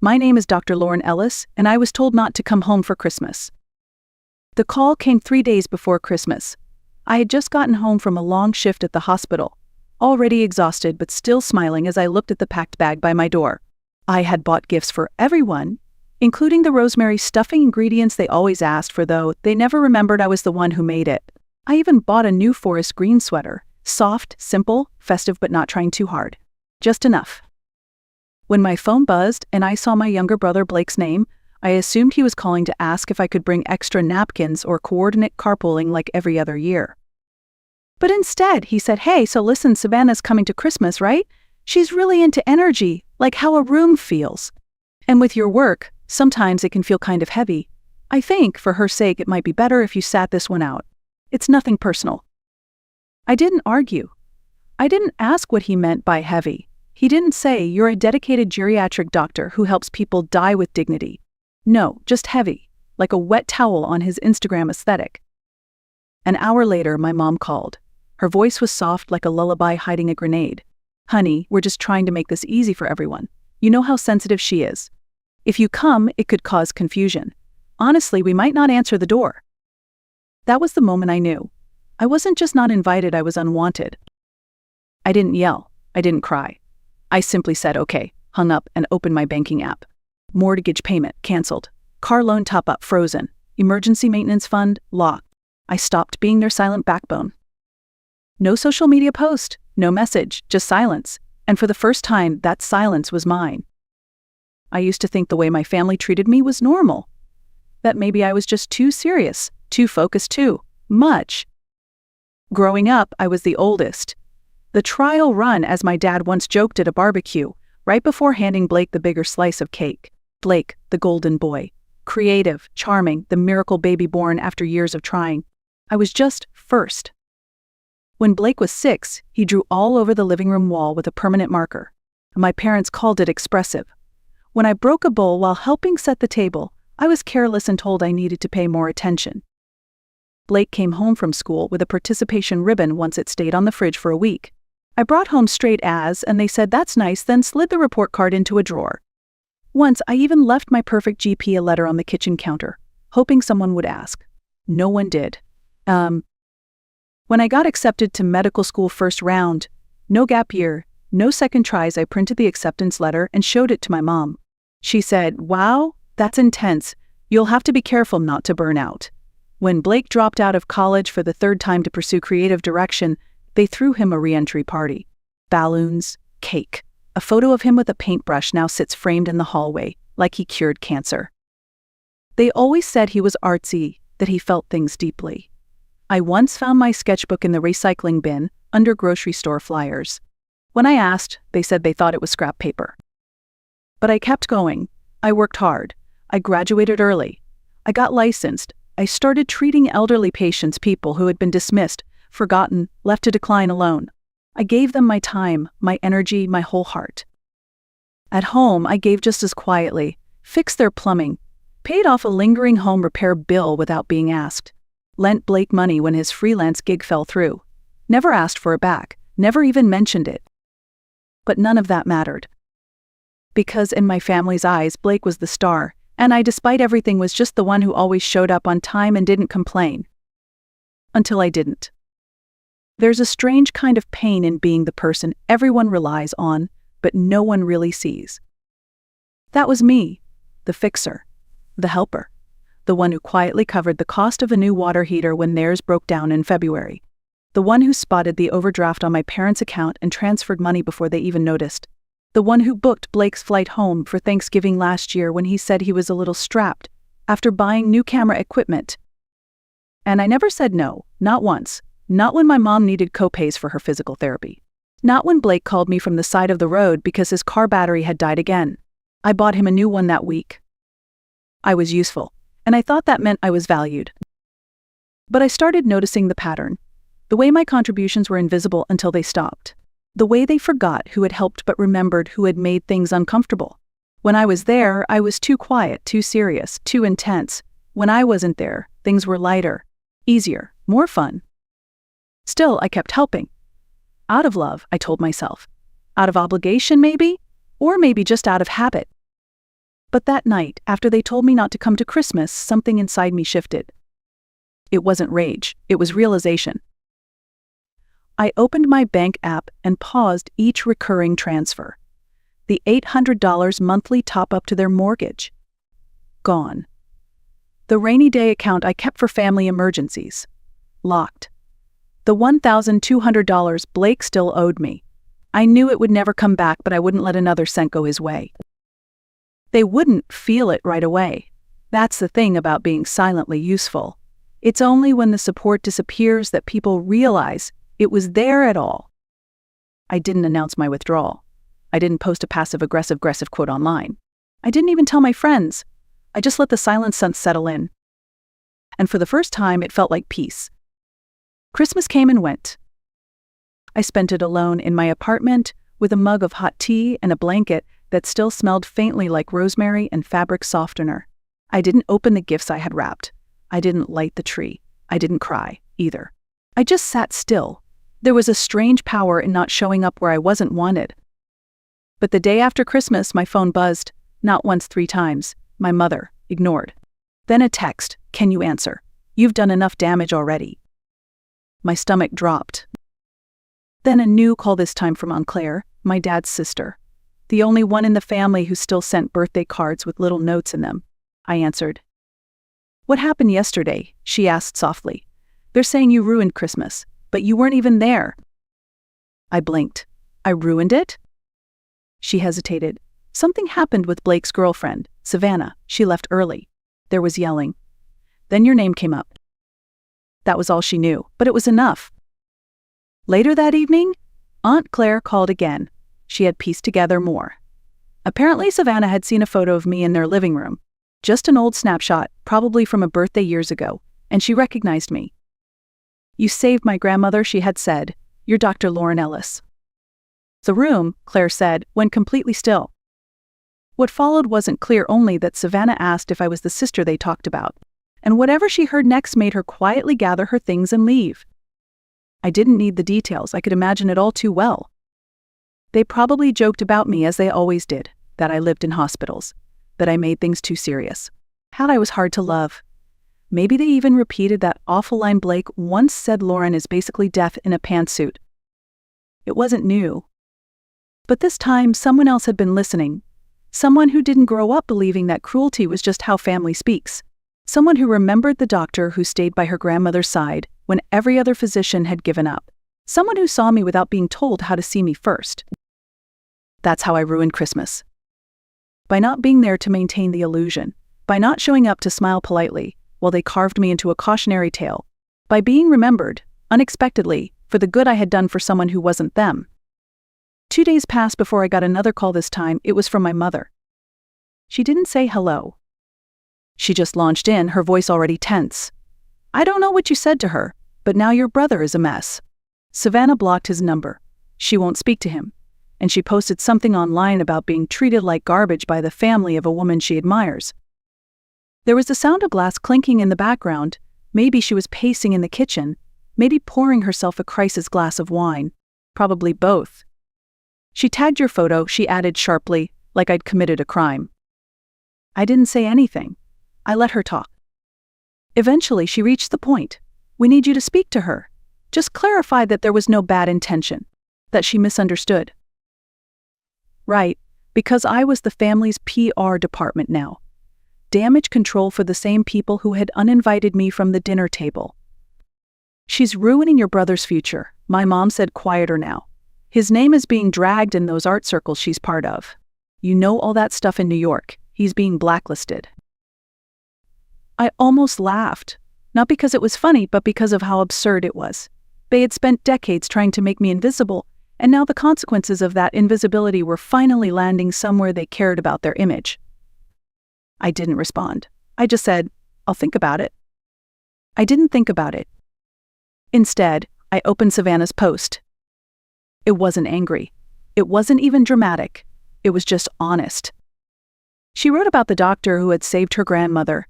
My name is Dr. Lauren Ellis, and I was told not to come home for Christmas. The call came 3 days before Christmas. I had just gotten home from a long shift at the hospital, already exhausted but still smiling as I looked at the packed bag by my door. I had bought gifts for everyone, including the rosemary stuffing ingredients they always asked for, though they never remembered I was the one who made it. I even bought a new forest green sweater, soft, simple, festive but not trying too hard. Just enough. When my phone buzzed and I saw my younger brother Blake's name, I assumed he was calling to ask if I could bring extra napkins or coordinate carpooling like every other year. But instead, he said, "Hey, so listen, Savannah's coming to Christmas, right? She's really into energy, like how a room feels. And with your work, sometimes it can feel kind of heavy. I think, for her sake, it might be better if you sat this one out. It's nothing personal." I didn't argue. I didn't ask what he meant by heavy. He didn't say, "You're a dedicated geriatric doctor who helps people die with dignity." No, just heavy, like a wet towel on his Instagram aesthetic. An hour later, my mom called. Her voice was soft like a lullaby hiding a grenade. "Honey, we're just trying to make this easy for everyone. You know how sensitive she is. If you come, it could cause confusion. Honestly, we might not answer the door." That was the moment I knew. I wasn't just not invited, I was unwanted. I didn't yell. I didn't cry. I simply said okay, hung up, and opened my banking app. Mortgage payment canceled. Car loan top-up frozen. Emergency maintenance fund locked. I stopped being their silent backbone. No social media post, no message, just silence. And for the first time, that silence was mine. I used to think the way my family treated me was normal. That maybe I was just too serious, too focused, too much. Growing up, I was the oldest. The trial run, as my dad once joked at a barbecue, right before handing Blake the bigger slice of cake. Blake, the golden boy. Creative, charming, the miracle baby born after years of trying. I was just first. When Blake was 6, he drew all over the living room wall with a permanent marker. My parents called it expressive. When I broke a bowl while helping set the table, I was careless and told I needed to pay more attention. Blake came home from school with a participation ribbon once it stayed on the fridge for a week. I brought home straight A's and they said that's nice, then slid the report card into a drawer. Once I even left my perfect GP a letter on the kitchen counter, hoping someone would ask. No one did. When I got accepted to medical school first round, no gap year, no second tries, I printed the acceptance letter and showed it to my mom. She said, "Wow, that's intense. You'll have to be careful not to burn out." When Blake dropped out of college for the 3rd time to pursue creative direction, they threw him a re-entry party. Balloons, cake. A photo of him with a paintbrush now sits framed in the hallway, like he cured cancer. They always said he was artsy, that he felt things deeply. I once found my sketchbook in the recycling bin, under grocery store flyers. When I asked, they said they thought it was scrap paper. But I kept going. I worked hard. I graduated early. I got licensed. I started treating elderly patients, people who had been dismissed, forgotten, left to decline alone. I gave them my time, my energy, my whole heart. At home, I gave just as quietly, fixed their plumbing, paid off a lingering home repair bill without being asked, lent Blake money when his freelance gig fell through, never asked for it back, never even mentioned it. But none of that mattered. Because in my family's eyes, Blake was the star, and I, despite everything, was just the one who always showed up on time and didn't complain. Until I didn't. There's a strange kind of pain in being the person everyone relies on, but no one really sees. That was me, the fixer, the helper, the one who quietly covered the cost of a new water heater when theirs broke down in February, the one who spotted the overdraft on my parents' account and transferred money before they even noticed, the one who booked Blake's flight home for Thanksgiving last year when he said he was a little strapped after buying new camera equipment. And I never said no, not once. Not when my mom needed copays for her physical therapy. Not when Blake called me from the side of the road because his car battery had died again. I bought him a new one that week. I was useful, and I thought that meant I was valued. But I started noticing the pattern. The way my contributions were invisible until they stopped. The way they forgot who had helped but remembered who had made things uncomfortable. When I was there, I was too quiet, too serious, too intense. When I wasn't there, things were lighter, easier, more fun. Still, I kept helping. Out of love, I told myself. Out of obligation, maybe? Or maybe just out of habit. But that night, after they told me not to come to Christmas, something inside me shifted. It wasn't rage, it was realization. I opened my bank app and paused each recurring transfer. The $800 monthly top-up to their mortgage. Gone. The rainy day account I kept for family emergencies. Locked. The $1,200 Blake still owed me. I knew it would never come back, but I wouldn't let another cent go his way. They wouldn't feel it right away. That's the thing about being silently useful. It's only when the support disappears that people realize it was there at all. I didn't announce my withdrawal. I didn't post a passive-aggressive quote online. I didn't even tell my friends. I just let the silent sun settle in. And for the first time, it felt like peace. Christmas came and went. I spent it alone in my apartment with a mug of hot tea and a blanket that still smelled faintly like rosemary and fabric softener. I didn't open the gifts I had wrapped. I didn't light the tree. I didn't cry, either. I just sat still. There was a strange power in not showing up where I wasn't wanted. But the day after Christmas, my phone buzzed, not once, 3 times. My mother, ignored. Then a text, "Can you answer? You've done enough damage already." My stomach dropped. Then a new call, this time from Aunt Claire, my dad's sister. The only one in the family who still sent birthday cards with little notes in them. I answered. "What happened yesterday?" she asked softly. "They're saying you ruined Christmas, but you weren't even there." I blinked. I ruined it? She hesitated. "Something happened with Blake's girlfriend, Savannah. She left early." There was yelling. Then your name came up. That was all she knew, but it was enough. Later that evening, Aunt Claire called again. She had pieced together more. Apparently Savannah had seen a photo of me in their living room. Just an old snapshot, probably from a birthday years ago, and she recognized me. "You saved my grandmother," she had said. "You're Dr. Lauren Ellis." The room, Claire said, went completely still. What followed wasn't clear, only that Savannah asked if I was the sister they talked about, and whatever she heard next made her quietly gather her things and leave. I didn't need the details, I could imagine it all too well. They probably joked about me, as they always did, that I lived in hospitals, that I made things too serious, how I was hard to love. Maybe they even repeated that awful line Blake once said: "Lauren is basically death in a pantsuit." It wasn't new. But this time, someone else had been listening. Someone who didn't grow up believing that cruelty was just how family speaks. Someone who remembered the doctor who stayed by her grandmother's side when every other physician had given up. Someone who saw me without being told how to see me first. That's how I ruined Christmas. By not being there to maintain the illusion. By not showing up to smile politely while they carved me into a cautionary tale. By being remembered, unexpectedly, for the good I had done for someone who wasn't them. 2 days passed before I got another call. This time, it was from my mother. She didn't say hello. She just launched in, her voice already tense. "I don't know what you said to her, but now your brother is a mess. Savannah blocked his number. She won't speak to him. And she posted something online about being treated like garbage by the family of a woman she admires." There was the sound of glass clinking in the background. Maybe she was pacing in the kitchen, maybe pouring herself a crisis glass of wine. Probably both. "She tagged your photo," she added sharply, like I'd committed a crime. I didn't say anything. I let her talk. Eventually, she reached the point. "We need you to speak to her. Just clarify that there was no bad intention, that she misunderstood." Right, because I was the family's PR department now. Damage control for the same people who had uninvited me from the dinner table. "She's ruining your brother's future," my mom said, quieter now. "His name is being dragged in those art circles she's part of. You know all that stuff in New York. He's being blacklisted." I almost laughed, not because it was funny, but because of how absurd it was. They had spent decades trying to make me invisible, and now the consequences of that invisibility were finally landing somewhere they cared about their image. I didn't respond. I just said, "I'll think about it." I didn't think about it. Instead, I opened Savannah's post. It wasn't angry. It wasn't even dramatic. It was just honest. She wrote about the doctor who had saved her grandmother,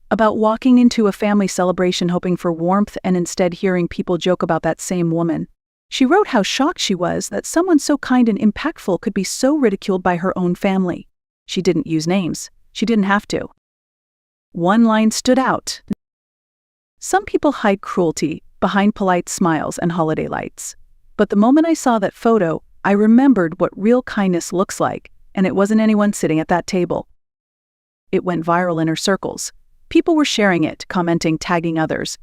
about walking into a family celebration hoping for warmth and instead hearing people joke about that same woman. She wrote how shocked she was that someone so kind and impactful could be so ridiculed by her own family. She didn't use names. She didn't have to. One line stood out. Some people hide cruelty behind polite smiles and holiday lights. But the moment I saw that photo, I remembered what real kindness looks like, and it wasn't anyone sitting at that table. It went viral in her circles. People were sharing it, commenting, tagging others.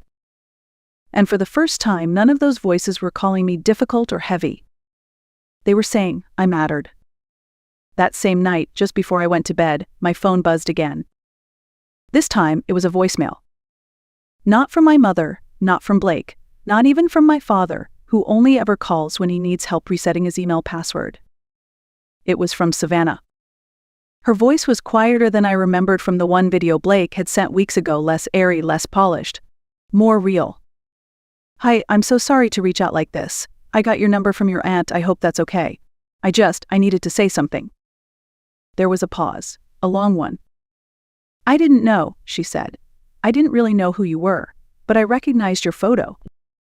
And for the first time, none of those voices were calling me difficult or heavy. They were saying I mattered. That same night, just before I went to bed, my phone buzzed again. This time, it was a voicemail. Not from my mother, not from Blake, not even from my father, who only ever calls when he needs help resetting his email password. It was from Savannah. Her voice was quieter than I remembered from the one video Blake had sent weeks ago, less airy, less polished, more real. "Hi, I'm so sorry to reach out like this. I got your number from your aunt, I hope that's okay. I needed to say something." There was a pause, a long one. "I didn't know," she said. "I didn't really know who you were, but I recognized your photo.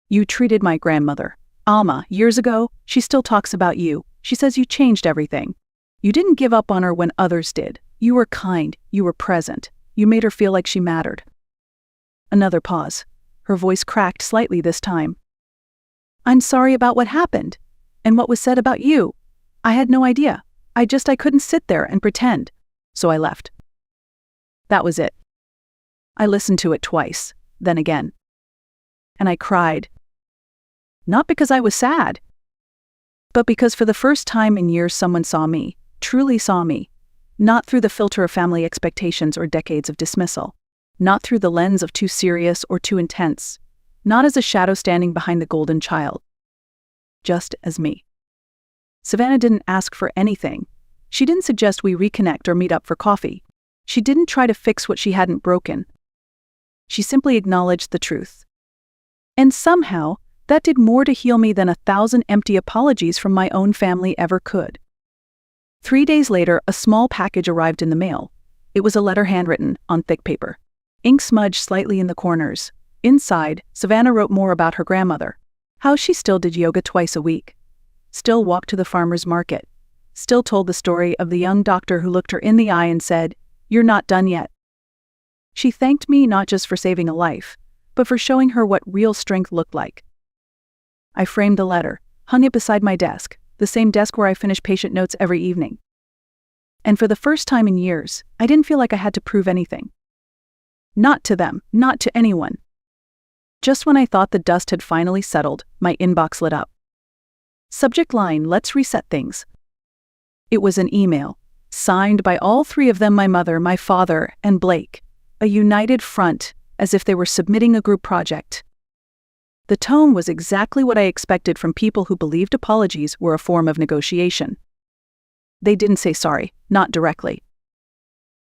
You treated my grandmother, Alma, years ago. She still talks about you. She says you changed everything. You didn't give up on her when others did. You were kind, you were present. You made her feel like she mattered." Another pause. Her voice cracked slightly this time. "I'm sorry about what happened, and what was said about you. I had no idea. I couldn't sit there and pretend. So I left." That was it. I listened to it twice, then again. And I cried. Not because I was sad, but because for the first time in years someone saw me, truly saw me, not through the filter of family expectations or decades of dismissal, not through the lens of too serious or too intense, not as a shadow standing behind the golden child, just as me. Savannah didn't ask for anything. She didn't suggest we reconnect or meet up for coffee. She didn't try to fix what she hadn't broken. She simply acknowledged the truth. And somehow, that did more to heal me than 1,000 empty apologies from my own family ever could. 3 days later, a small package arrived in the mail. It was a letter handwritten, on thick paper. Ink smudged slightly in the corners. Inside, Savannah wrote more about her grandmother. How she still did yoga twice a week. Still walked to the farmer's market. Still told the story of the young doctor who looked her in the eye and said, "You're not done yet." She thanked me not just for saving a life, but for showing her what real strength looked like. I framed the letter, hung it beside my desk, the same desk where I finished patient notes every evening. And for the first time in years, I didn't feel like I had to prove anything. Not to them, not to anyone. Just when I thought the dust had finally settled, my inbox lit up. Subject line, "Let's reset things." It was an email, signed by all three of them, my mother, my father, and Blake, a united front, as if they were submitting a group project. The tone was exactly what I expected from people who believed apologies were a form of negotiation. They didn't say sorry, not directly.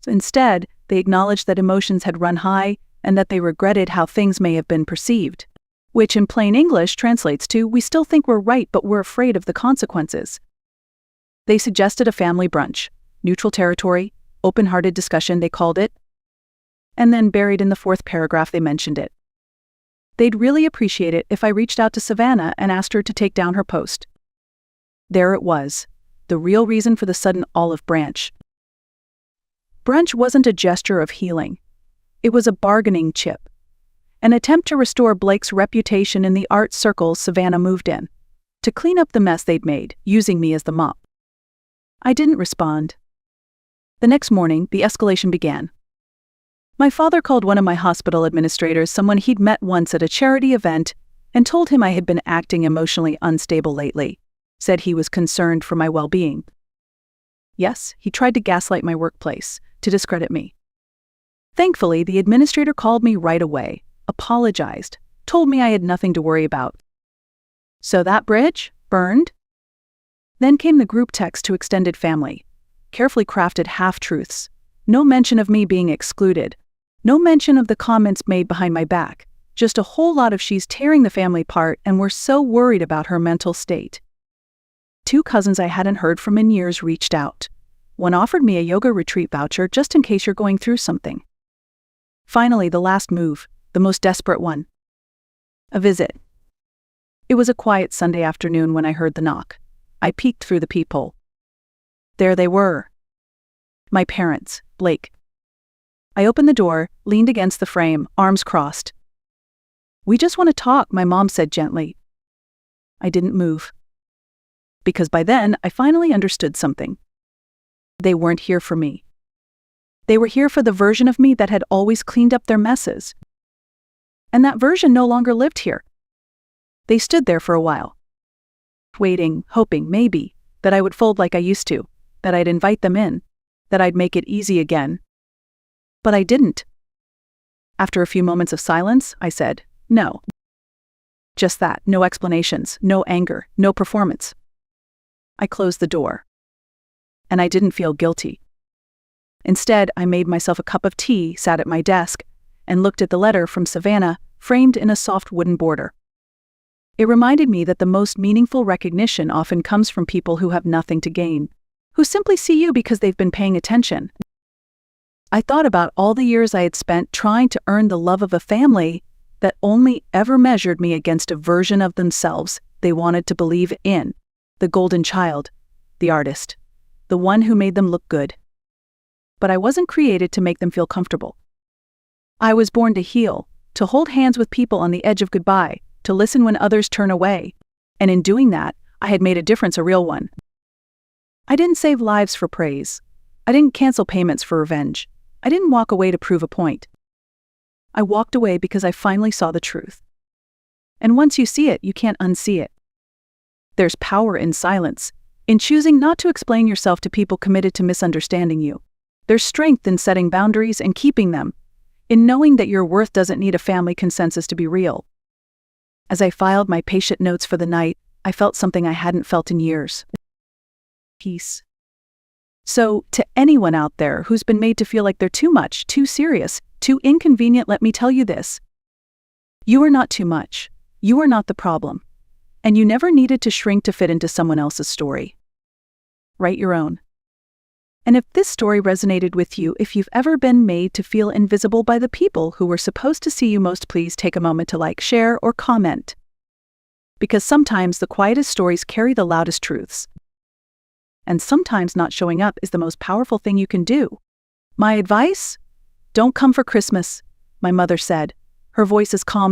So instead, they acknowledged that emotions had run high and that they regretted how things may have been perceived, which in plain English translates to, we still think we're right but we're afraid of the consequences. They suggested a family brunch, neutral territory, open-hearted discussion they called it, and then buried in the fourth paragraph they mentioned it. They'd really appreciate it if I reached out to Savannah and asked her to take down her post. There it was, the real reason for the sudden olive branch. Brunch wasn't a gesture of healing. It was a bargaining chip. An attempt to restore Blake's reputation in the art circles Savannah moved in. To clean up the mess they'd made, using me as the mop. I didn't respond. The next morning, the escalation began. My father called one of my hospital administrators, someone he'd met once at a charity event, and told him I had been acting emotionally unstable lately. Said he was concerned for my well-being. Yes, he tried to gaslight my workplace, to discredit me. Thankfully, the administrator called me right away, apologized, told me I had nothing to worry about. So that bridge burned? Then came the group text to extended family. Carefully crafted half-truths. No mention of me being excluded. No mention of the comments made behind my back. Just a whole lot of she's tearing the family apart and we're so worried about her mental state. 2 cousins I hadn't heard from in years reached out. One offered me a yoga retreat voucher just in case you're going through something. Finally, the last move, the most desperate one. A visit. It was a quiet Sunday afternoon when I heard the knock. I peeked through the peephole. There they were. My parents, Blake, I opened the door, leaned against the frame, arms crossed. "We just want to talk," my mom said gently. I didn't move. Because by then, I finally understood something. They weren't here for me. They were here for the version of me that had always cleaned up their messes. And that version no longer lived here. They stood there for a while, waiting, hoping, maybe, that I would fold like I used to, that I'd invite them in, that I'd make it easy again. But I didn't. After a few moments of silence, I said, "No." Just that, no explanations, no anger, no performance. I closed the door. And I didn't feel guilty. Instead, I made myself a cup of tea, sat at my desk, and looked at the letter from Savannah, framed in a soft wooden border. It reminded me that the most meaningful recognition often comes from people who have nothing to gain, who simply see you because they've been paying attention. I thought about all the years I had spent trying to earn the love of a family that only ever measured me against a version of themselves they wanted to believe in, the golden child, the artist, the one who made them look good. But I wasn't created to make them feel comfortable. I was born to heal, to hold hands with people on the edge of goodbye, to listen when others turn away, and in doing that, I had made a difference, a real one. I didn't save lives for praise. I didn't cancel payments for revenge. I didn't walk away to prove a point. I walked away because I finally saw the truth. And once you see it, you can't unsee it. There's power in silence, in choosing not to explain yourself to people committed to misunderstanding you. There's strength in setting boundaries and keeping them, in knowing that your worth doesn't need a family consensus to be real. As I filed my patient notes for the night, I felt something I hadn't felt in years. Peace. So, to anyone out there who's been made to feel like they're too much, too serious, too inconvenient, let me tell you this. You are not too much. You are not the problem. And you never needed to shrink to fit into someone else's story. Write your own. And if this story resonated with you, if you've ever been made to feel invisible by the people who were supposed to see you most, please take a moment to like, share, or comment. Because sometimes the quietest stories carry the loudest truths. And sometimes not showing up is the most powerful thing you can do. My advice? Don't come for Christmas, my mother said, her voice as calm as